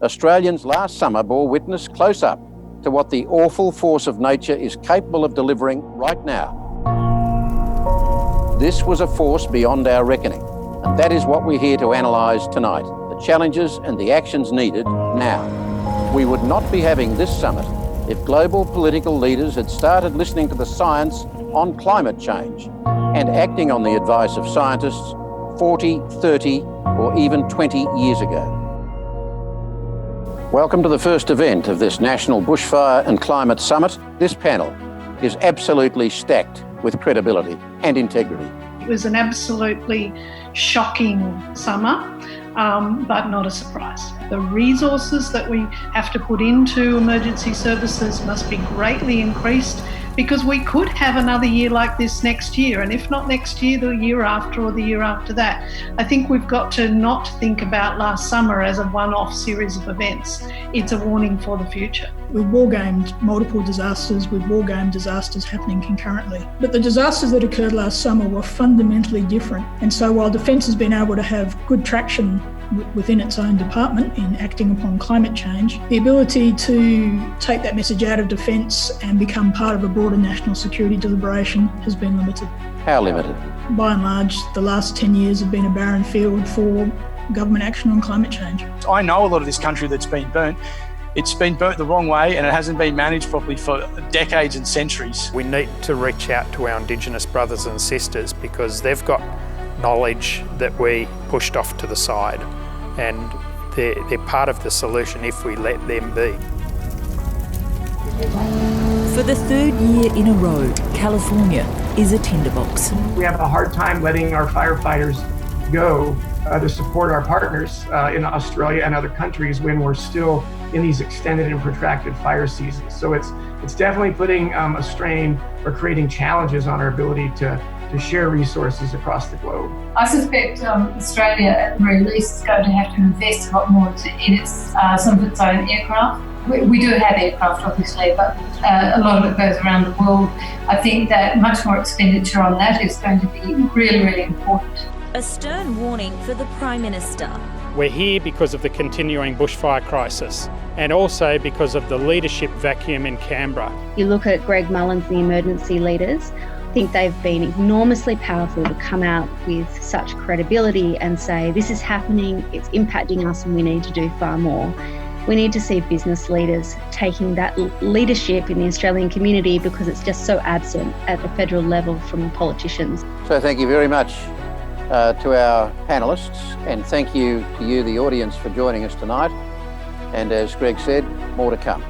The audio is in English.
Australians last summer bore witness close up to what the awful force of nature is capable of delivering right now. This was a force beyond our reckoning, and that is what we're here to analyse tonight, the challenges and the actions needed now. We would not be having this summit if global political leaders had started listening to the science on climate change and acting on the advice of scientists 40, 30 or even 20 years ago. Welcome to the first event of this National Bushfire and Climate Summit. This panel is absolutely stacked with credibility and integrity. It was an absolutely shocking summer, but not a surprise. The resources that we have to put into emergency services must be greatly increased, because we could have another year like this next year, and if not next year, the year after or the year after that. I think we've got to not think about last summer as a one-off series of events. It's a warning for the future. We've war-gamed multiple disasters, we've war-gamed disasters happening concurrently. But the disasters that occurred last summer were fundamentally different. And so while Defence has been able to have good traction within its own department in acting upon climate change, the ability to take that message out of Defence and become part of a broader national security deliberation has been limited. How limited? By and large, the last 10 years have been a barren field for government action on climate change. I know a lot of this country that's been burnt. It's been burnt the wrong way and it hasn't been managed properly for decades and centuries. We need to reach out to our Indigenous brothers and sisters because they've got knowledge that we pushed off to the side, and they're part of the solution if we let them be. For the third year in a row, California is a tinderbox. We have a hard time letting our firefighters go to support our partners in Australia and other countries when we're still in these extended and protracted fire seasons. So it's definitely putting a strain or creating challenges on our ability to share resources across the globe. I suspect Australia, at the very least, is going to have to invest a lot more in its some of its own aircraft. We do have aircraft, obviously, but a lot of it goes around the world. I think that much more expenditure on that is going to be really, really important. A stern warning for the Prime Minister. We're here because of the continuing bushfire crisis and also because of the leadership vacuum in Canberra. You look at Greg Mullins, the emergency leaders, I think they've been enormously powerful to come out with such credibility and say, this is happening, it's impacting us and we need to do far more. We need to see business leaders taking that leadership in the Australian community because it's just so absent at the federal level from the politicians. So thank you very much to our panellists, and thank you to you, the audience, for joining us tonight. And as Greg said, more to come.